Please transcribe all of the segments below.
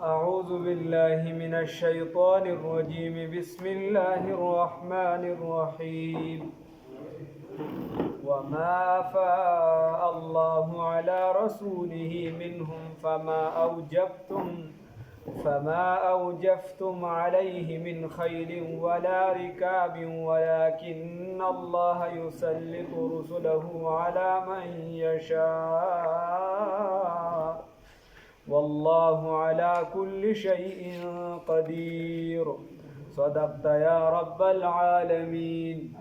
أعوذ بالله من الشيطان الرجيم بسم الله الرحمن الرحيم وما أفاء الله على رسوله منهم فما أوجفتم عليه من خيل ولا ركاب ولكن الله يسلط رسله على من يشاء والله على كل شيء قدير صدقت يا رب العالمين.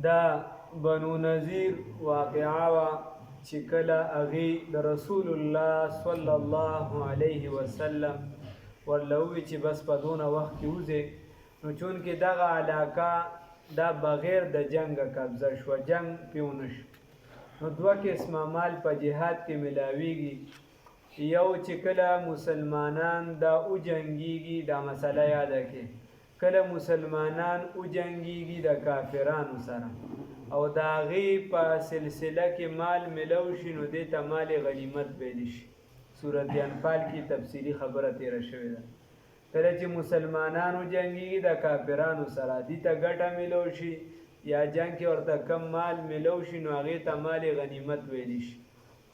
دا بنو نذیر واقعا چې کله هغې د رسول الله صلی الله علیه وسلم ورلوي چې بس په دونه وخت کې وځي، نو چونکې دغه علاقه دا بغیر د جنګه قبضه شوه، جنګ پې ونه شو، نو دوه قسمه مال په جهاد کې ملاویږي. یو چې کله مسلمانان دا وجنګیږي، دا مسله یاده کې، کله مسلمانان وجنګیږي د کافرانو سره او د هغې په سلسله کې مال ملو شي، نو دې ته مال غنیمت ویلی شي. سورت انفال کې تفصیلي خبره تیره شوې ده. کله چې مسلمانان وجنګیږي د کافرانو سره، دې ته ګټه ملو شي یا جنګ کې ورته کم مال ملو شي، نو هغې ته مال غنیمت ویلی شي.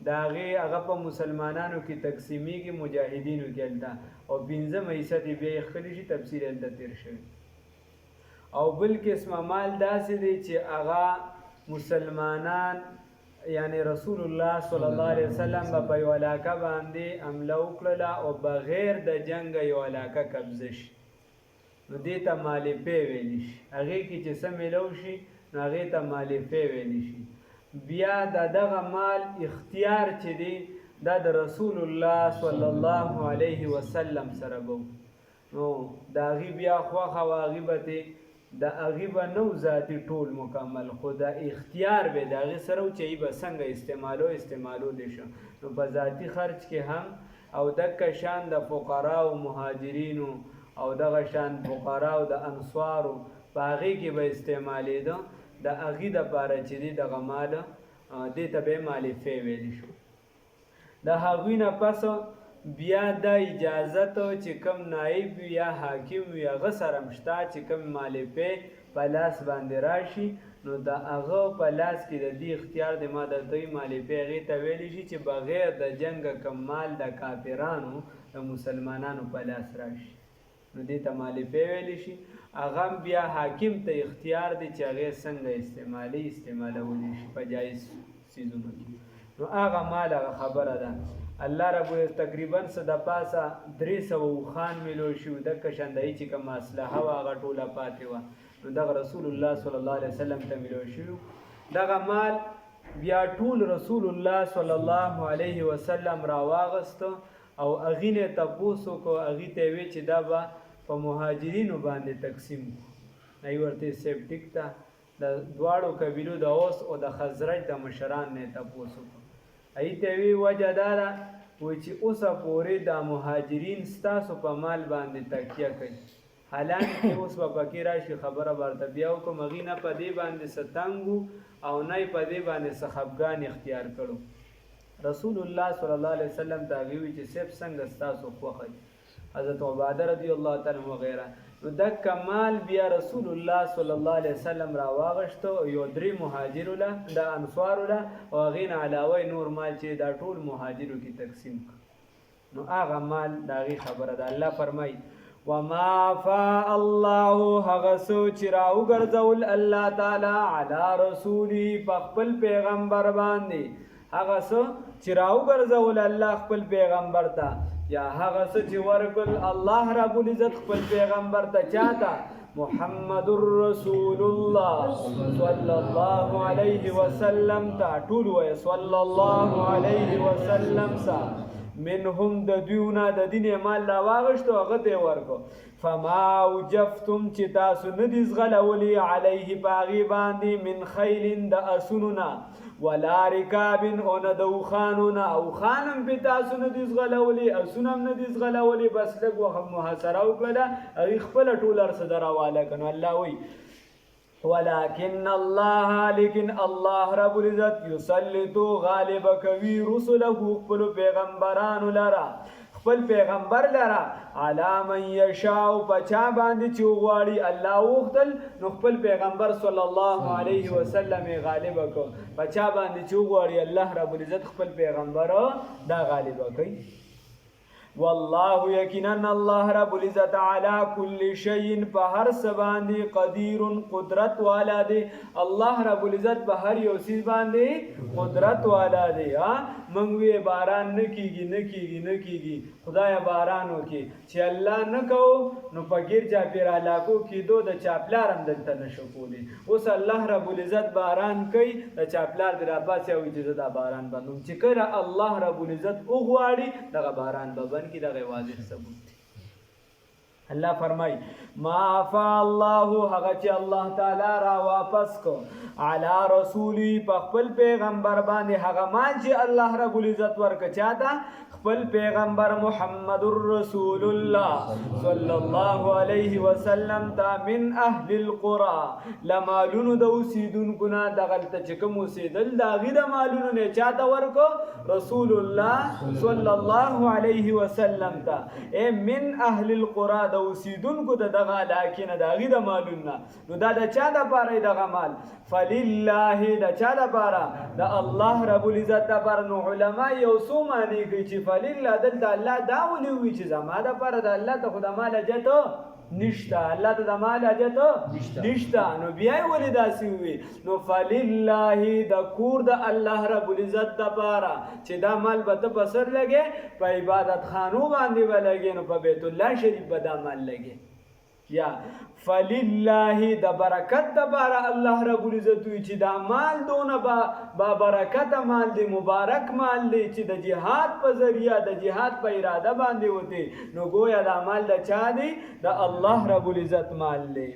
د هغې هغه په مسلمانانو کې تقسیمیږي، مجاهدینو کې هلته، او پنځم حصه دې بیا یې ښکلی شي، تفصیل هلته تیر شوی. او بل قسمه مال داسې دی چې هغه مسلمانان یعنی رسول الله صلی الله علیه وسلم به په یو علاقه باندې حمله وکړله او بغیر د جنګه یو علاقه قبضه شي، نو دې ته مالفې ویلی شي. هغې کې چې څه میلو شي، نو هغې ته مالفې ویلی شي. بیا د دغه مال اختیار چې دی دا د رسول الله صلی الله علیه وسلم سره به نو د هغې بیا خوښه وه، هغې به د هغې به نه ذاتي ټول مکمل، خو د اختیار به د هغې سره و چې ای به څنګه استعمالولی شو. نو په ذاتي خرج کې هم او دغه شان د فقراو مهاجرینو او دغه شان فقراو د انصارو په هغې کې به استعمالېده. د هغې دپاره چې دی دغه مال دې ته به یې مالفې ویلی شو. د هغوی نه پس بیا دا اجازت چې کم نایب وي یا حاکم وي هغه سره هم شته چې کم مالفې په لاس باندې راشي، نو د هغه په لاس کې د دې اختیار دی. ما درته وایي مالفې هغې ته ویلی شي چې بغیر د جنګه کم مال د کافرانو د مسلمانانو په لاس راشي، نو دې ته مالفې ویلی شي. هغه بیا حاکم ته اختیار دی چې هغې څنګه استعمالولی شي په جایز څیزونو کې. نو هغه مال هغه خبره ده. الله رب تقریبا څه د پاسه 300 اوښان میلو شي، دغه شاندهی چې کومه اسلحه وه هغه ټوله پاتې وه، نو دغه رسول الله صلی الله علیه وسلم ته میلو شوي. دغه مال بیا ټول رسول الله صلی الله علیه وسلم راواغسته او هغې نه یې تپوس وکړو، هغې ته یې ویې چې دا به په مهاجرینو باندې تقسیم کړو. هغې ورته یې صاحب ټیک ده، د دواړو قبیلو د اوس او د خزرج د مشران نه یې تپوس وکړو. هغې ته یې ویې وجه دا ده وایي چې اوسه پورې دا مهاجرین ستاسو په مال باندې تکیه کوي، حالانکې اوس به پکې راشي خبره به ورته بیا وکړم، هغې نه په دې باندې څه تنګ وو او نه یې په دې باندې څه خفګان اختیار کړو. رسول الله صلی الله علیه وسلم ته هغې وایي چې صاحب څنګه ستاسو خوښه وي، حضرت عباده رضی الله تعالی عنه وغیره. نو دغه مال بیا رسول الله صلی الله علیه وسلم راواغشته او یو 3 مهاجرو له د انصارو له او هغې نه علاوه نور مال چې دا ټول مهاجرو کې تقسیم کړ. نو هغه مال د هغې خبره ده. الله فرمایي وما افاء الله هغه څه چې راوګرځول الله تعالی علی رسوله په خپل پیغمبر باندې، هغه څه چې راوګرځول الله خپل پیغمبر ته، یا هغه څه چې ورکړل الله رب العزت خپل پیغمبر ته، چاته؟ محمد رسول الله صلی الله علیه وسلم ته. ټول وایه صلی الله علیه وسلم ته. منهم د دویونه د دین مال راواغشتو هغه ته یې ورکړو. فما اوجفتم چې تاسو نه دي ځغلولي علیه په هغې باندې من خیل د اسونو نه ولا رکاب او نه د اوښانو نه، اوښان هم پې تاسو نه دي ځغلولي، اسونه هم نه دي ځغلولي، بس لږ وخت محاصره وکړله، هغوی خپله ټول هر څه درواله کړه. نو الله وایي ولكن الله لیکن الله رب العزت یسلطو غالب کوي رسله خپلو پیغمبرانو لره، خپل پیغمبر لره علی من یشاء پچا باندې چې وغواړي. الله وغوښتل نو خپل پیغمبر صلی الله علیه وسلم یې غالب کړ، پچا باندې چې وغواړي الله رب العزت خپل پیغمبر دا غالب کوي. والله یقینا الله رب العزت علی کل شیء په هر څه باندې قدیر قدرت والا دی. الله رب العزت په هر یو څیز باندې قدرت والا دی. موږ وی باران نه کیږي نه کیږي نه کیږي، خدای باران وکي، چې الله نه کو نو په غیر چا پیر علاقو کې دو د چاپلار هم دلته نشو کولی. اوس الله رب العزت باران کوي، د چاپلار در عباس یو اجازه دا باران بندوم چې کړه الله رب العزت وغواړي دغه باران به کی دغه واضح ثبوت دی. الله فرمای ما عفا الله هغه چې الله تعالی را واپس کو علی رسولی په خپل پیغمبر باندې، هغه ما چې الله رب العزت ورکه چاته خپل پیغمبر محمد رسول الله صلی الله علیه وسلم تا من اهل القرى لمالونو د اوسیدونکو نه دغلته چې کوم اوسیدل د هغې د مالونو نه چاته ورکو رسول الله صلی الله علیه وسلم ته. ای من اهل القرى د اوسیدونکو د دغه علاقې نه د هغې د مالونو نه، نو دا د چا دپاره دغه مال فلله د چا دپاره د الله رب العزت دپاره. نو علما یو څو معنی کوي چې فلله دلته الله دا ولې وي چې زما دپاره د الله ته خو د مال حاجت نشته، الله ته د مال حاجت نشته، نو بیا یې ولې داسې وي؟ نو فلله د کور د الله رب العزت دپاره چې دا مال به ته په سر لګې، په عبادت خانو باندې به لګې، نو په بیت الله شریف به دا مال لګې. یا فلله د برکت دپاره الله رب العزت وي چې دا مال دونه با برکت مال دی، مبارک مال دی چې د جهاد په ذریعه د جهاد په اراده باندې وتی. نو گویا دا مال د چا دی؟ د الله رب العزت مال دی.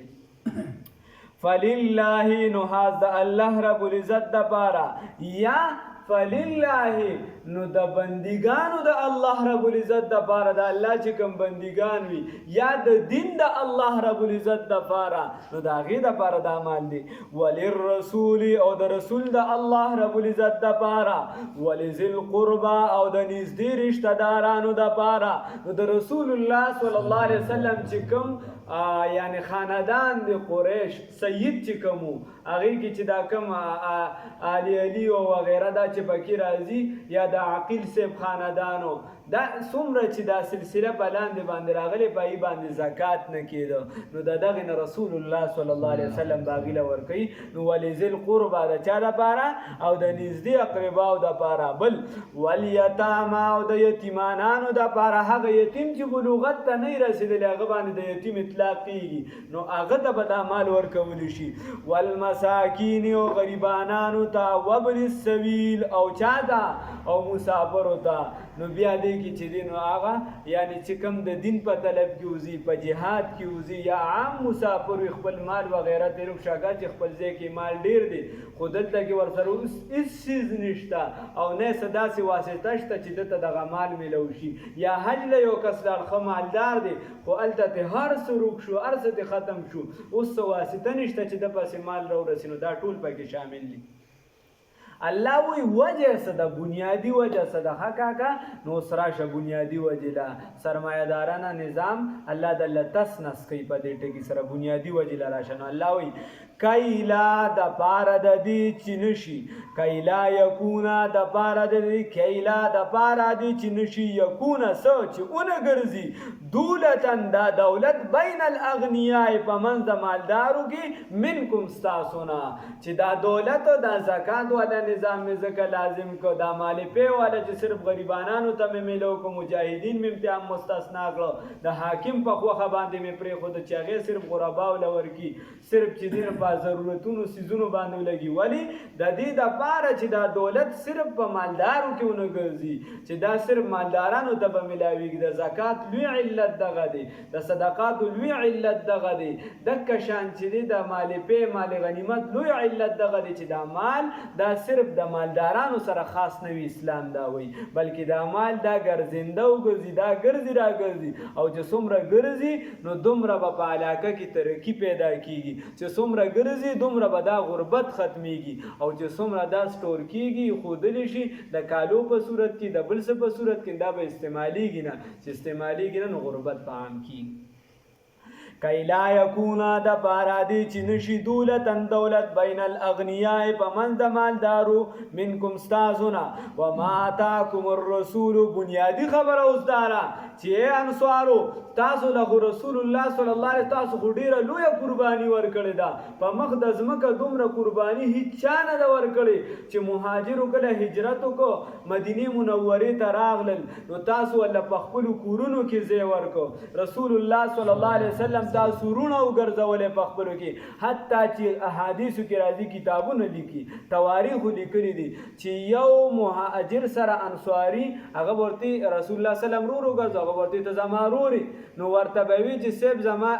فلله نو هاز د الله رب العزت دپاره، یا فلله نو د بندگانو د الله رب العزت دپاره، د الله چې کوم بندگان وي یا د دین د الله رب العزت دپاره، نو د هغې دپاره دا مال دی. وللرسول او د رسول د الله رب العزت دپاره، ولذی القربا او د نږدې رشته دارانو دپاره. نو د رسول الله صلی الله علیه وسلم چې کوم یعنی خاندان د قریش سید چې کوم هغې کې چې دا کوم علی او وغیره دا چې پکې راځي، یا د عقیل صاحب خاندانو، دا څومره چې دا سلسله په لاندې باندې راغلی په هغې باندې زکات نه کېده، نو د دغې نه رسول الله صلی الله علیه وسلم به هغې له ورکوي. نو ولذی القربا د چا دپاره؟ او د نږدې اقرباو دپاره. بل والیتاما او د یتیمانانو دپاره، هغه یتیم چې بلوغت ته نه رسېدلی هغه باندې د یتیم اطلاق کېږي، نو هغه ته به دا مال ورکولی شي. والمساکین او غریبانانو ته، وابن السبیل او چا ته؟ او مسافرو ته. نو بیا دی کې چې دی نو هغه یعنی چې کوم د دین په طلب کې وځي، په جهاد کې وځي، یا عام مسافر وي خپل مال وغیره تېر شاګه چې خپل ځای کې مال ډېر دی خو دلته کې ورسره اوس هېڅ څیز نشته او نه څه داسې واسطه شته چې دته دغه مال میلو شي. یا حج له یو کس لاړ ښه مالدار دی خو هلته ترې هر څه روک شو، هر څه ترې ختم شو، اوس څه واسطه نشته چې د پسې مال راورسي. نو دا ټول پکې شامل دي. الله وی وجه څه ده؟ بنیادی وجه څه ده؟ ښه کاکا نو اوس راشه بنیادي وجې ده. سرمایه دارانه نظام الله د لتس نس کوي په دې ټکي سره، بنیادي وجې له راشه. نو الله وی کیلا د پاره د دې چې نشي، کیلا یکونه د پاره د دې، کیلا د پاره دې چې نشي، یکونه څه چې اونه ګرځي دولتن دا دولت بین الاغنیاء په منځ د مالدارو کې، منکم ستاسونه چې دا دولت او دا زکات والا نظام مې ځکه لازم کو، دا مال پی والا چې صرف غریبانانو ته مې میلو کو، مجاهدین مې امتحان مستثنا کړو، د حاکم په خوښه باندې مې پرېښود چې هغې صرف غرباو له ورکي، صرف چې دین په ضرورتونو سیزونو باندې لګي. ولی د دې دپاره چې دا دولت صرف په مالدارو کې ونه ګرځي، چې دا صرف مالدارانو ته به میلاویږي. د زکات لوی علت علت دغه دی، د صدقاتو لوی علت دغه دی. دک شان چې دی د مال په مال غنیمت لوی علت دغه دی چې دا مال دا صرف د مالدارانو سره خاص نه وي، اسلام دا وایي، بلکې دا مال دا ګرځنده وګرځي، دا ګرځي را ګرځي، او چې څومره ګرځي نو دومره به په علاقه کې ترقي پیدا کیږي، چې څومره ګرځي دومره به دا غربت ختمیږي، او چې څومره دا سټور کیږي ښودلی شي د کالو په صورت کې د بل څه په صورت کې دا به استعمالیږي نه، چې استعمالیږي نه نو غربت به عام کیږي. کای لا یکونا د پارا دی چې نشي دولتن دولت بین الاغنیاء په منځ د مالدارو منکم ستاسونا وما آتاکم الرسول بنیادی خبره اوس دارا چې انصارو تاسو له رسول الله صلی الله علیه تاسو ډیره لویه قربانی ورکړې ده، په مخ د ځمکه دومره قربانی هیڅ چا نه ده ورکړې چې مهاجرو کله هجرت وکړو مدینه منورې ته راغلل نو تاسو ول په خپل کورونو کې ځای ورکو، رسول الله صلی الله علیه وسلم تاسو رونه وګرځولې په خپلو کې، حتی چې احادیثو کې راځي کتابونه لیکي تواریخ لیکلي دي چې یو مهاجر سره انصاری هغه ورته رسول الله صلی الله علیه وسلم وګرځاو، هغه ورته ته زما روري نو ورته به وی چې سیب زما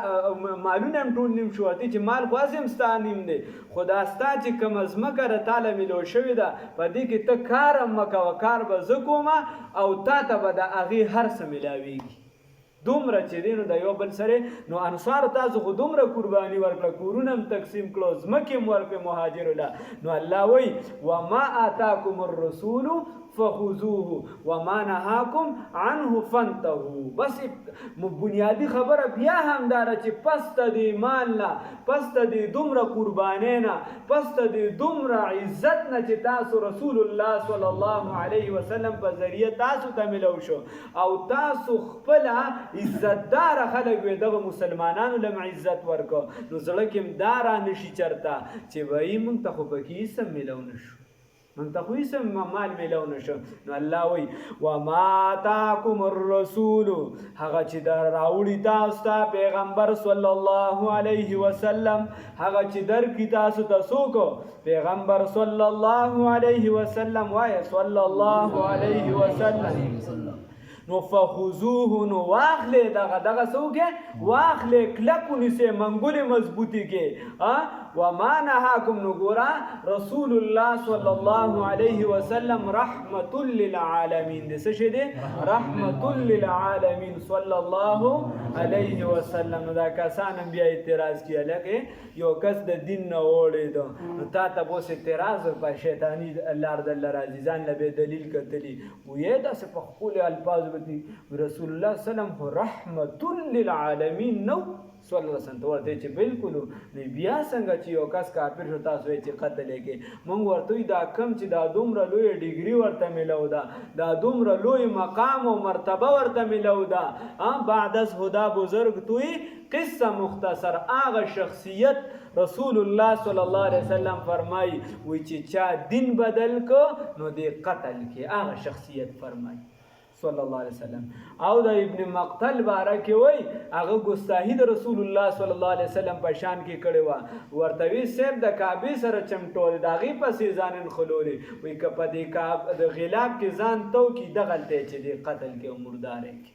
مالونه هم ټول نیم شو چې مال غوازم ستا نیم دی، خدا ستا چې کوم ځمکه را تعالی ملو شوې ده په دې کې ته کار هم مه کوه، کار به زه کومه او تا ته به د هغې هر څه میلاویږي. دومره چې دی نو د یو بل سره نو انصار تاسو خو دومره قرباني ورکړه، کورونه هم تقسیم کړو، ځمکې هم ورکړې مهاجرو له، نو الله وایي وما آتاکم الرسول فخذوه وما نهاکم عنه فانتهوا. بس بنیادی خبره بیا هم داره چې پس ته د ایمان نه، پس ته د دومره قربانۍ نه، پس ته د دومره عزت نه چې تاسو رسول الله صلی الله علیه وسلم په ذریعه تاسو ته ملو شو او تاسو خپله عزتدار خلک وي، دغه مسلمانانو لم عزت ورکو، نو زړه کې دا را نشي چرته چې وایي موږ ته خو پکې هېڅ هم میلو نه شو، من ته خو هېڅ هم مال میلو نه شو. نو الله وایي وما آتاکم الرسول هغه چې در راوړي تاسو ته پیغمبر صلی الله علیه وسلم، هغه چې درکړي تاسو ته څوک پیغمبر صلی الله علیه وسلم، وایه صلی الله علیه وسلم، نو فخذوه نو واخلې دغه څوک واخلې کلک ونیسې منګولې مضبوطې کې وما نهاکم نو ګوره رسول الله صلی الله علیه وسلم رحمت للعالمین دی، څه شی دی؟ رحمت للعالمین صلی الله علیه وسلم. نو دا کسان هم بیا اعتراض کیه لکه یو کس د دین نه وړېده نو تا ته به اوس اعتراض په شیطاني لار دله راځي، ځان له بې دلیل کتلي ویې داسې په خپلو الفاظو به رسول الله سلم خو رحمت للعالمین نو صلی الله علیه وسلم ته ورته چې بالکل نو بیا څنګه چې یو کس کافر شو تاسو یې چې قتل یې کې مونږ ورته وایو دا کم چې دا دومره لویه ډیګري ورته میلو ده، دا دومره لوی مقام او مرتبه ورته میلو ده، بعد از هدا بزرگ توی قصه مختصر هغه شخصیت رسول الله صلی الله علیه وسلم فرمایي وی چې چا دین بدل کو نو دې قتل کې هغه شخصیت فرمایي صلی الله علیه وسلم. او د ابن مقتل باره کې وای هغه ګستاهی د رسول الله صلی الله علیه وسلم په شان کې کړی وه، ورته وی صاحب د کعبې سره چمټول د هغې پسې ځان نښلولې، وایي که په دې د غلاب کې ځان تو کي دغلته چې دې قتل کې او مرداره کې.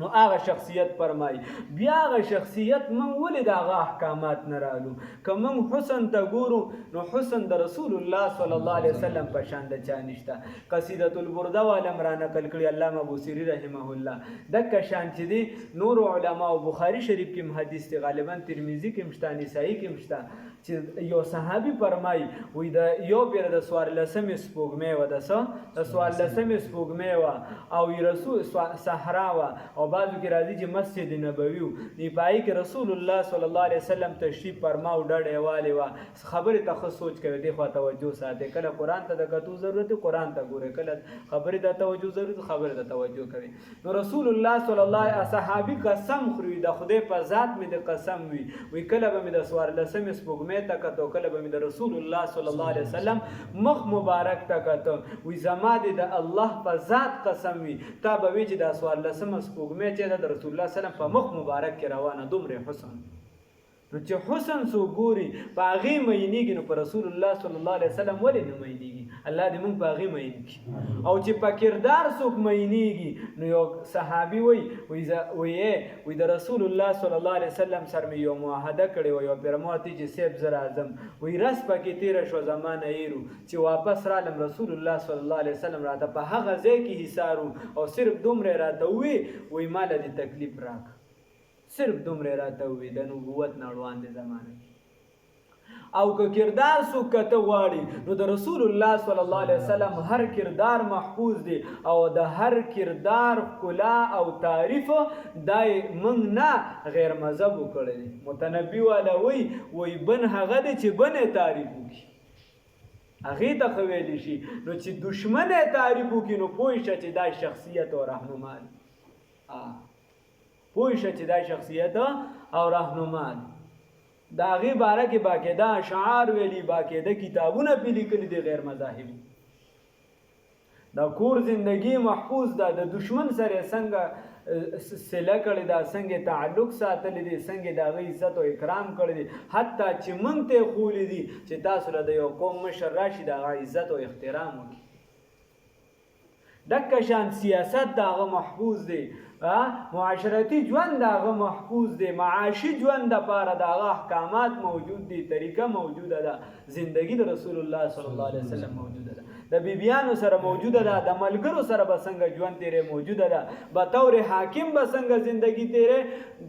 نو هغه شخصیت فرمایي بیا هغه شخصیت من ولې د هغه احکامات نه رالو، که من حسن ته ګورو نو حسن د رسول الله صلی الله علیه وسلم په شان د چا نشته. قصیدة البرده والا را نقل کړي علامه ابوسیری رحمه الله، دکه شان چې دی نور علما او بخاری شریف کې هم حدیث دی، غالبا ترمذی کې هم شته، نسائی کې هم شته، چې یو صحابي فرمایي وی د یو پیر د څوارلسمې سپوږمۍ وه، د څه د څوارلسمې سپوږمۍ وه او رسول صحرا وه او بعضو کې راځي چې مسجد نبوي و، نو په هغې کې رسول الله صلی الله علیه وسلم تشریف فرما او ډډې والې وه. خبرې ته ښه سوچ کوئ، دې خوا توجه ساتئ، کله قرآن ته د کتو ضرورت وي قرآن ته ګورئ، کله خبرې ته توجه ضرورت وي خبرې ته توجه کوئ. نو رسول الله صلی الله علیه صحابي قسم خوري د خدای په ذات مې د قسم وي کله به مې د څوارلسمې سپوږمۍ ته کتو، کله به مې د رسول الله صلی الله علیه وسلم مخ مبارک ته کتو، وی زما دې د الله په ذات قسم وي تا به وي چې دا څوارلسمه سپوږمۍ چې د رسول الله صلی الله علیه وسلم په مخ مبارک کې روانه دومره حسن. نو چې حسن سو ګوري په هغې مینېږي نو په رسول الله صلی الله علیه وسلم ولې نه مینېږي؟ الله دې موږ په هغې مین کړي. او چې په کردار څوک مینېږي نو یو صحابي وایي د رسول الله صلی الله علیه وسلم سره مې یو معاهده کړې وه، یو پیرموتی چې صاحب زه راځم، وایي رس پکې تېره شوه زما نه هېر چې واپس رالم رسول الله صلی الله علیه وسلم راته په هغه ځای کې حصار او صرف دومره یې راته وایي ما له دې تکلیف راکړه، صرف دومره راته وی د نبوت نه وړاندې زمانه. او که کردار څوک کته غواړي نو د رسول الله صلی الله علیه وسلم هر کردار محفوظ دی او د هر کردار ښکلا او تعریف دای موږ نه غیر مذهب وکړی دی. متنبي والا وی بن هغه دی چې بن یې تعریف وکړي هغې ته ښه ویلی شي، نو چې دشمن یې تعریف وکړي نو پوه شه چې دا شخصیت او رهنما دی. پوه شه چې دا شخصیت او رهنما دی. د هغې باره کې باقاعده اشعار ویلي، باقاعده کتابونه پې لیکلي دي غیر مذاهبي. دا کور زندگی محفوظ ده، د دشمن سره څنګه صله کړې ده، څنګه تعلق ساتلی دی، څنګه د هغې عزت او اکرام کړی دی، حتی چې موږ ته یې ښوولي دي چې تاسو له د یو قوم مشر راشي د هغه عزت او احترام وکړي. دکه شان سیاست د هغه محفوظ دی، معاشرتی ژوند د هغه محفوظ دی، معاشي ژوند دپاره د هغه احکامات موجود دي، طریقه موجوده ده، زندگی د رسول الله صلی الله علیه وسلم موجوده ده، د بیبیانو سره موجوده ده، د ملګرو سره به څنګه ژوند تیرې موجوده ده، بطور حاکم به څنګه زندگی تیرې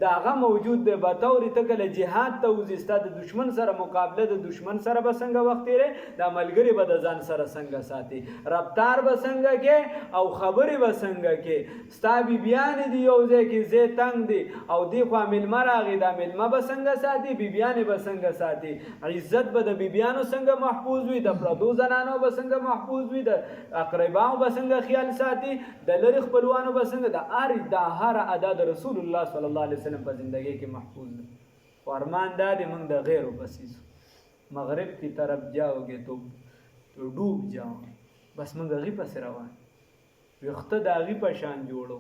د هغه موجود دی، بطور ته کله جهاد ته وځې ستا د دشمن سره مقابله د دشمن سره به څنګه وخت تیرې، دا ملګري به د ځان سره څنګه ساتي، رفتار به څنګه کې او خبرې به څنګه کې، ستا بیبیانې دي یو ځای کې ځای تنګ دی او دې خوا میلمه راغی، دا میلمه به څنګه ساتي، بیبیانې به څنګه ساتي، عزت به د بیبیانو څنګه محفوظ وي، د پردو زنانو به څنګه محفوظ وي، د اقرباو به څنګه خیال ساتي، د لرې خپلوانو به څنګه، دا هر ادا د رسول الله صلی الله علیه وسلم په زندګۍ کې محفوظ ده. خو ارمان دا دی موږ د غیرو پسې مغرب کی طرف جاؤگے تو ډوب جاؤ، بس موږ هغې پسې روان، ویښته د هغې په شان جوړو،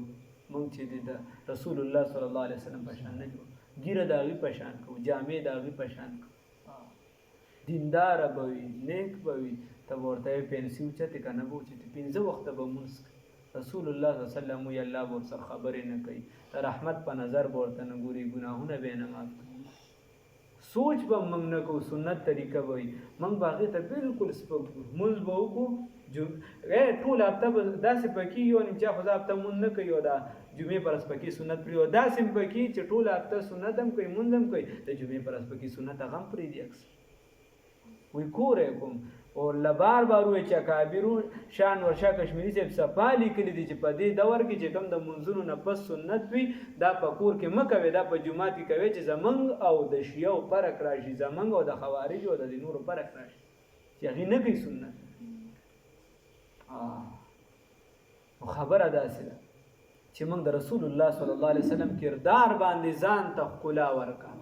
موږ چې د رسول الله صلی الله علیه وسلم په شان نه جوړو، ګیره د هغې په شان کوو، جامې د هغې په شان کوو، دینداره به وي، نیک به وي، ته به ورته یې پنسي اوچتې که نه به اوچتې، 5 وخته به مونځ کوي. رسول الله صلی الله علیه وسلم وی الله به ورسره خبرې نه کوي، د رحمت په نظر به ورته نه ګوري، ګناهونه به یې نه معاف کوي، سوچ به موږ نه کوو، سنت طریقه به وي، موږ به هغې ته بلکل سپک مونځ به وکړو، ټول هفته به داسې پکې یو نیم چا خو دا هفته مونځ نه کوي او دا جمعې پر ورځ پکې سنت پرېږدي، داسې هم پکې چې ټول هفته سنت هم کوي مونځ هم کوي، د جمعې پر ورځ پکې سنت هغه هم پرېږدي اکثر. وی کور یې کوم او لبار بار وی چې اکابرو شان ورشا کشمیری صاحب صفا لیکلي دي چې په دې دور کې چې کوم د منځونو نه پس سنت وي دا په کور کې مه کوئ، دا په جومات کې کوئ چې زمونږ او د شیعو فرق راشي، زمونږ او د خوارجو او د نورو فرق راشي چې هغې نه کوي سنت. خبره داسې ده چې موږ د رسول الله صلی الله علیه وسلم کردار باندې ځان ته ښکلا ورکړه،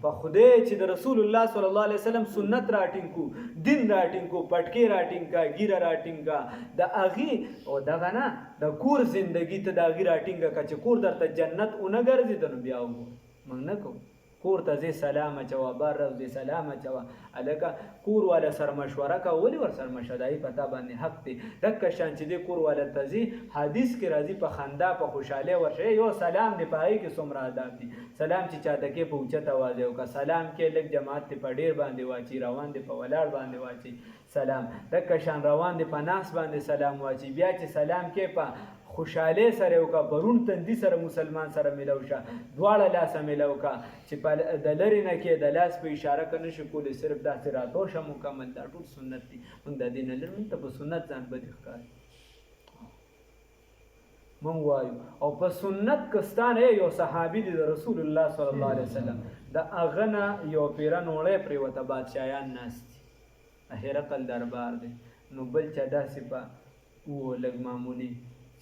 په خدای چې د رسول الله صلی الله علیه وسلم سنت راټینګ کو، دین راټینګ کو، پټکې راټینګ کا، ګیره راټینګ کا، د هغې او دغه نه د کور زندگی ته د هغې راټینګه که چې کور درته جنت ونه ګرځېده نو بیا وګوره موږ نه کوو. کور ته ځې سلام اچوه، بر راوځې سلام اچوه، هلکه کور والا سره مشوره کوه، ولې ور سره مشوره، دایي په تا باندې حق دی. دکه شان چې دې کور والا ته ځي حدیث کې راځي په خندا په خوشحالۍ ورشه، یو سلام دی په هغې کې څومره آداب دي، سلام چې چاته کې په اوچت اواز یې وکړه، سلام کې لږ جماعت دی په ډېر باندې واچي، روان دی په ولاړ باندې واچي سلام، دکه شان روان دی په ناس باندې سلام واچي، بیا چې سلام کې په خوشحالی سره وکړه، برون تندي سره مسلمان سره ملو شه، دواړه لاسه ملو که چې د لرې نه کې د لاس په اشاره که نشي کولی، صرف داسې راتور شه مکمل، دا ټول سنت دي. موږ د دې نه لرو، موږ ته په سنت ځان بدې ښکاري موږ وایو. او په سنت کستانه یو صحابي دی د رسول الله صلی الله علیه وسلم، د هغه نه یو پیره نوړی پرېوته، بادشاهیان ناست دي، هرقل دربار دی، نو بل چا داسې په و لږ معمولي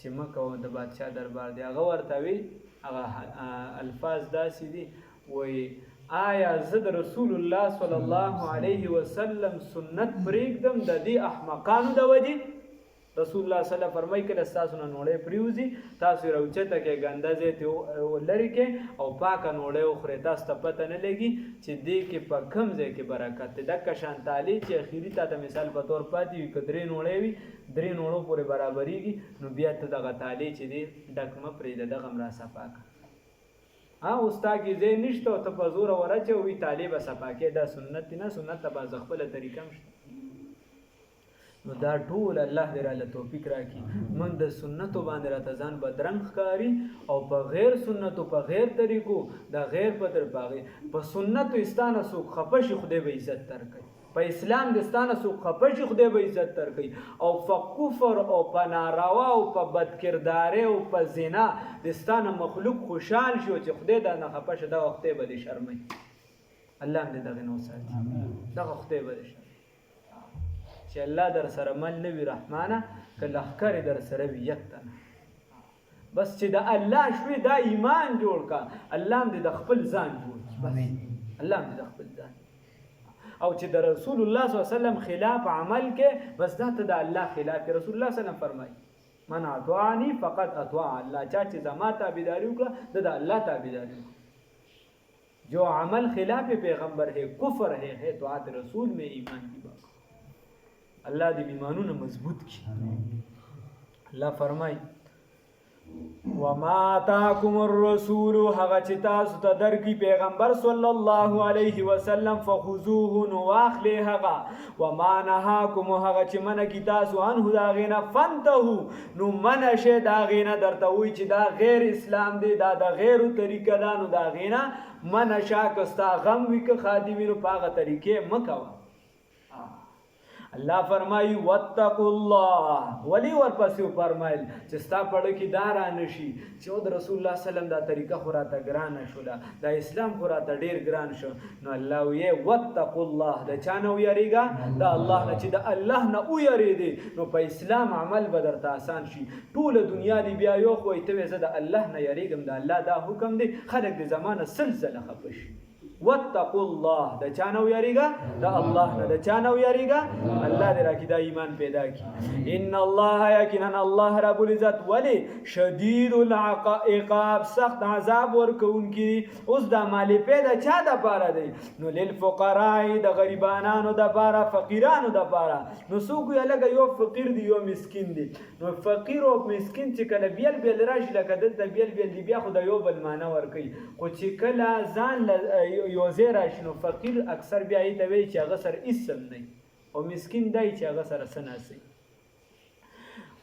چې مه کوه د بادشاه دربار دی، هغه ورته وي، هغه الفاظ داسې دي، وایي آیا زه د رسول الله صلی الله علیه وسلم سنت پرېږدم د دې احمقانو د وجې؟ رسول الله صلی الله علیه وسلم فرمایي کله تاسو نه نوړې پریوزي تاسو راوچته کې ګنده ځای ته لري کې او پاکه نوړې وخورئ تاسو ته پته نه لګي چې دې کې په کوم ځای کې برکت دی دکه شان تالی چې اخري ته د مثال په طور پاتې وي که درې نوړې وي درې نوړو پورې برابرېږي نو بیا ته دغه تالی چې دی ډک مه پرېږده دغه هم را صفا کړه اوس تا کې ځای نشته او ته په زوره ورچوي تالی به صفا کې دا سنت دی نه سنت ته به خپله طریقه هم شته نو دا ټول الله دې راله توفیق راکړي موږ د سنتو باندې راته ځان بدرنګ ښکاري او په غیر سنتو په غیر طریقو د غیر په طرف په سنتو استانه څوک خفه شي خدای به عزت درکوي په اسلام د استانه څوک خفه شي خدای به عزت درکوي او په کفر او په ناروا او په بدکردارۍ او په زنا د استانه مخلوق خوشحال شي چې خدای دا نه خفه شه دغه خدای به دې شرموي الله هم دې دغې نه وساتي دغه خدای به دې شرموي چې الله در سره مل نه وي رحمانه که لښکر در سره وي یک تنه بس چې د الله شوي دا ایمان جوړ کا الله هم دې د خپل ځان جوړ بس الله هم دې د خپل ځان او چې د رسول الله صلی الله علیه وسلم خلاف عمل کې بس دا ته د الله خلاف رسول الله صلی الله علیه وسلم فرمایي من اطاعنی فقط اطاع الله چا چې زما تابعداري وکړه د الله تابعداري وکړه جو عمل خلاف پیغمبر ہے کفر ہے تو آت رسول میں ایمان کی بات اللہ دی ایمانونه مضبوط کی اللہ فرمائی وما آتاکم الرسول هغه چې تاسو ته درکړي پیغمبر صلی الله علیه وسلم فخذوه نو واخلئ هغه وما نهاکم هغه چې منع کړي تاسو عنه د هغې نه فانتهو نو منع شئ د هغې نه درته وایي چې دا غیر اسلام دی دا د غیرو طریقه ده نو د هغې نه منع شه که ستا غم وي که ښادي وي نو په هغه طریقې مه کوه الله فرمایي واتقوا الله ولی ورپسې فرمایل چې ستا پړه کې دا رانشي چې د رسول الله سلام دا طریقه خو راته ګرانه شوله دا اسلام خو راته ډېر ګران شو نو الله ویې واتقوا الله د چا نه ویریږه د الله نه چې د الله نه ویریدې نو په اسلام عمل به درته آسان شي ټوله دنیا دی بیا یو خو ته وایې زه د الله نه یریږم د الله دا حکم دی خلک د زمانه سلسله خفه شي واتقوا الله د چا نه ویریږه د الله نه د چا نه ویریږه الله دې راکړي دا ایمان پیدا کړي ان الله یقینا الله رب العزت ولی شدید العقاب سخت عذاب ورکوونکی اوس دا مالی پیدا چا د پاره دی نو للفقراء د غریبانانو د پاره فقیرانو د پاره نو څوک یې لکه یو فقیر دی یو مسکین دی نو فقیر او مسکین چې کله بیل بیل راشي لکه دلته بیل بیل دی بیا خو د یو بل معنی ورکوي خو چې کله ځان یو ځای راشي نو فقیر اکثر بیا یې ته وایي چې هغه سره هېڅ هم نه او مسکین دی چې هغه سره څه ناسي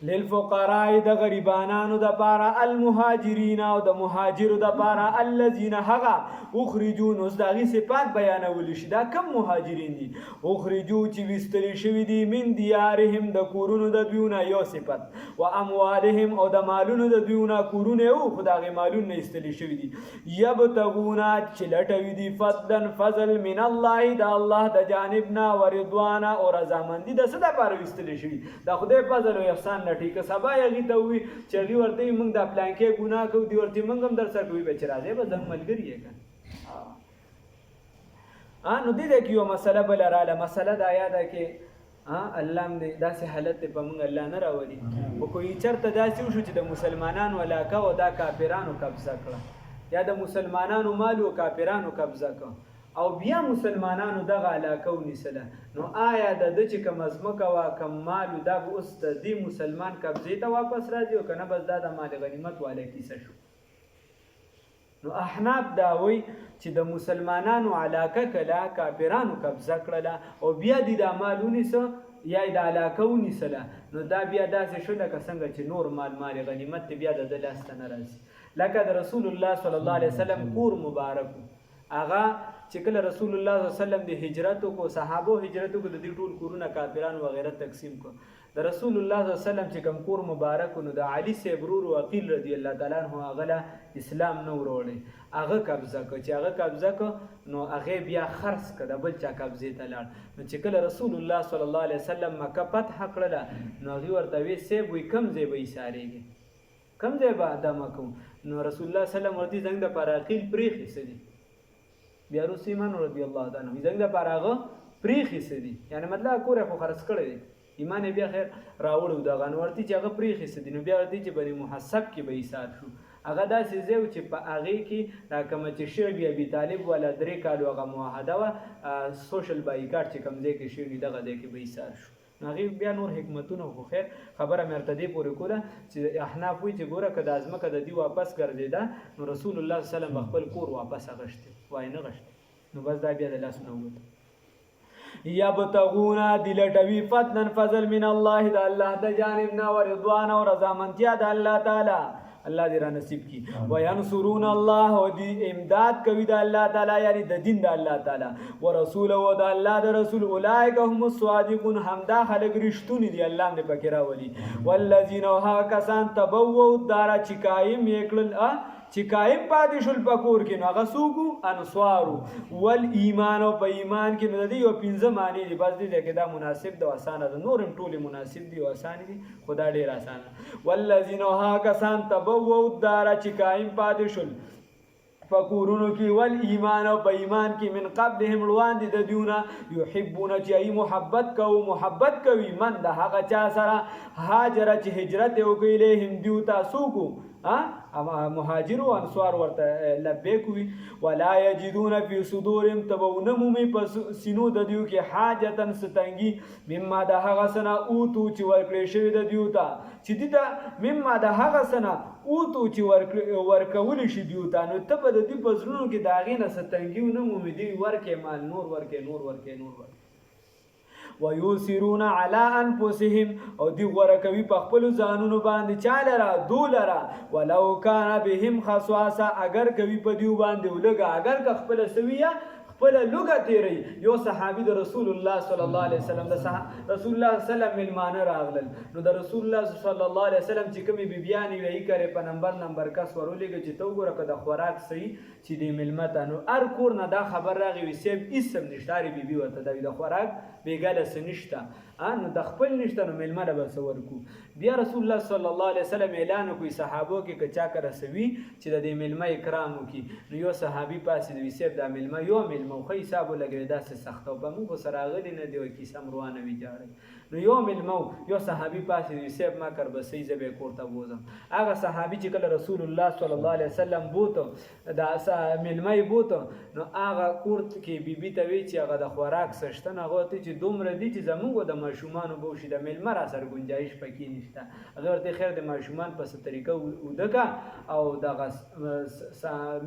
للفقراء د غریبانانو د پاره المهاجرین او د مهاجرو د پاره الذين هغه اخرجوا نو دغه صفات بیانول شي دا کم مهاجرین دي اخرجوا چې وستل شوی دي من دیارهم د کورونو د دویونه یو صفت و اموالهم او د مالونو د دویونه کورونه او خدای مالونه استل شوی دي یبتغون چې لټوي دي فضل من الله د الله د جانبنا ورضوانا او رضامندی د څه د پاره وستل شوی دا خدای فضل او احسان ټیک سبا یغی ته وي چې هغه ورته موږ د پلانکې ګناه کوو دی ورته موږ هم در سره کوي به چې راځي به زموږ ملګری یې نو دې کې یو مسله بل رااله مسله دا یاده کې الله دې داسې حالت په موږ الله نه راولي او کوئی چرته داسې وشو چې د مسلمانانو علاقه او دا کافرانو قبضه کړه یا د مسلمانانو مال او کافرانو قبضه کړه او بیا مسلمانانو دغه علاقه ونیسله نو آیا د ده چې کوم ځمکه وه کوم مال دا به اوس د دې مسلمان قبضې ته واپس راځي او که نه بس دا د مال غنیمت والا کیسه شو نو احناف دا وایي چې د مسلمانانو علاقه کله کافرانو قبضه کړله او بیا دې دا مال ونیسه یا د علاقه ونیسله نو دا بیا داسې شو لکه څنګه چې نور مال غنیمت بیا د ده لاس ته نه راځي لکه د رسول الله صلی الله علیه وسلم کور مبارک هغه چې کله رسول الله صلی الله علیه وسلم د هجرت کو صحابو هجرت کو د دې ټول کورونه کافرانو وغیرہ تقسیم کو د رسول الله صلی الله علیه وسلم چې کوم کور مبارک نو د علي صاحب ورور عقیل رضی الله تعالی عنہ هغه اسلام نه وروړي هغه قبضه کو چې هغه قبضه کو نو هغه بیا خرڅ کړه بل چا قبضه ته لاړ نو چې کله رسول الله صلی الله علیه وسلم مکه فتح کړله نو هغه ورته وی سیب وی کم ځای به ایسارېږي کم ځای به ادمه کوم نو رسول الله صلی الله علیه وسلم ورته څنګه د پر عقیل پریخي سدي بیا روسیمان رضی الله تعالی عنہ څنګه د پر هغه پریخي سدي یعنی مطلب کور خو خرڅ کړی دی ایمان بیا خیر راوړو دغه نو ورته چې هغه پریخي سدي نو بیا ورته چې بني محسب کې به حساب شو هغه داسې ځای چې په هغې کې دا کومه چې شعب ابي طالب والا 3 کالو هغه معاهده وه سوشل بایکاټ چې کوم ځای کې شوي دغه ځای کې به ایثار شو نو هغې بیا نور حکمتونه خو خیر خبره مې ورته دې پورې کوله چې احناف وایي چې ګوره که دا ځمکه د دوی واپس ګرځېده نو رسول الله صلی الله علیه وسلم به خپل کور واپس اغشتې وای نه غشتې نو بس دا بیا د لاسونه ووته یبتغون دی لټوي فضلا فضل من الله د الله د جانب نه او رضوان او رضامندیا د الله تعالی الله دې را نصیب کی وینصرون الله او دې امداد کوي د الله تعالی یعنی د دین د الله تعالی ورسول او د الله د رسول اولئک هم الصادقون همدا خلک رښتونی دي الله دې پکې راولي والذین ها کسان تبوؤ الدار چې قائم یکړل چې قائم پاتې شول په کور کې نو هغه څوک انصارو والایمان او په ایمان کې نو د دې یو 15 معنی دي بس دې کې دا مناسب ده اسانه ده نور هم ټول مناسب دي او اسانه دي خدا ډیر اسانه والذین ها کسان تبوؤ الدار چې قائم پاتې شول فکورونو کې ول ایمان او په ایمان کې من قبلهم روان دي د دیونه یحبون چې ای محبت کوي من د هغه چا سره هاجر چې هجرت وکړي له دیو تاسو کو مهاجر او انصار ورته لبیک وي ولا یجدون فی صدورهم تبونمومی پس سینو د دیو کې حاجتن ستنګي مما د هغه سنه اوتو چې ورکړې شوی د دیو ته چې دته مما د هغه سنه اوتو چې ورکول شي دیو ته نو ته په دې پزړونو کې داغې نه ستنګي نه مومي دی ورکه مال نور ورکه ويوسرون على انفسهم او دی غره کوي په خپل ځانونو باندې چاله را دولره ولو کان بهم خصاصه اگر کوي په دیو باندې ولګه اگر که خپل سویه خپل لوګه تیری یو صحابي د رسول الله صلی الله علیه وسلم د رسول الله صلی الله علیه وسلم ملمانه راغلل نو د رسول الله صلی الله علیه وسلم چې کومي بیبیانی وی کړي په نمبر کس ورولېږي چې تو ګوره که د خوراک صحیح چې د ملمت نو ار کور نه دا خبر راغی وي سیب اسم نشتاري بیبي ورته د خوراک بیګاله سنشته نو د خپل نشته نو ملمنه به ورکو بیا رسول الله صلی الله علیه وسلم اعلان کوي صحابو کې کچا کر سوي چې د ملمه اکرام وکي نو یو صحابي پاسې د وسیب د ملمه یو ملمه خو حساب لګوي داسې سخت او په موږ سره غلي نه دی کی سم روانه وی جاړي نو یو ملمه یو صحابي پاسې د وسیب ما کر بسې زبې کوړه بوزم هغه صحابي چې کله رسول الله صلی الله علیه وسلم بوته دا ملمه بوته نو هغه کوړت کې بیبي ته وی چې هغه د خوراک سشتن هغه ته چې دومره دي چې زموږ د ماشومان بوشي د ملمه را سر گنجائش پکې نشته اگر ته خیر د ماشومان په ست طریقه ودګه او د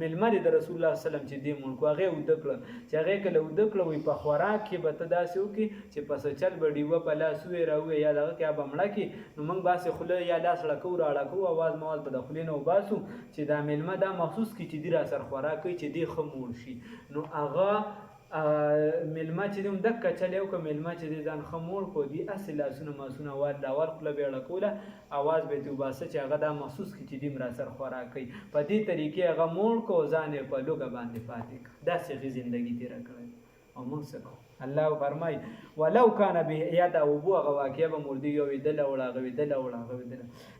ملمه د رسول الله صلی الله علیه وسلم چې دی مونږ هغه ودکړه چې هغه کله ودکړه وي په خوراک کې به تداسو کې چې پس چل بډي و په لاس وی راوي یا دغه کې بمړه کې نو موږ باسه خله یا لاس لکو راړکو आवाज موال په دخلینو وباسو چې دا ملمه دا مخصوص کې چې دی را سر خوراک کوي چې دی خمول شي نو هغه ملما چې دوم دک چلیو که ملما چې ځان خمول کو دی اصل لاسونه ماسونه واد دا ور خپل بیړه کوله आवाज به تو باسه چې هغه دا مخصوص کی چې دیم را سر خوراک کوي په دې طریقې هغه مول کو ځان په لوګه باندې پاتې دا سې ژوندۍ تیر کړی او موږ څه الله فرمای ولو کان به یاد او بو غواکیه به مردی یو دل وړاغوي دل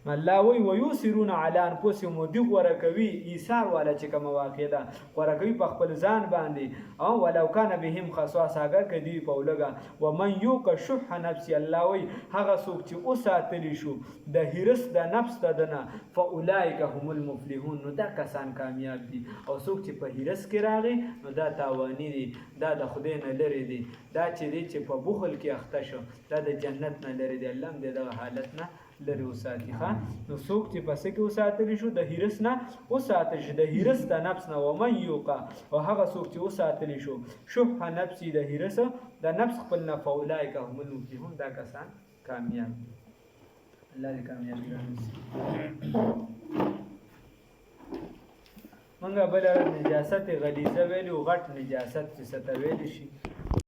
الله وی ويسرون على انفسهم دی غره کوي ایثار والا چې کوم واقع ده غره کوي په خپل ځان باندې او ولو کان بهم خصاص اگر کدی په لګه ومن یوق شح نفس الله وی هغه څوک چې اوساتلی شو د هرس د نفس ددنه فاولئک هم المفلحون نو دا کسان کامیاب دي او څوک چې په هرس کې راغی نو دا تاوانی دي دا د خدای نه لري دي دا چې په بخل کې اخته شو دا د جنت نه لري دی الله دې دا حالت نه لري وساتي خان نو څوک چې پس کې وساتلی شو د هرس نه وساتل شي د هرس د نفس نه ومن یوقا او هغه څوک چې وساتلی شو شح نفسي د هرس د نفس خپل نه فاولائک هم المفلحون دا کسان کامیاب الله دې کامیاب کړي منګه بل نجاست غلیظه ویلو غټ نجاست چې ستویل شي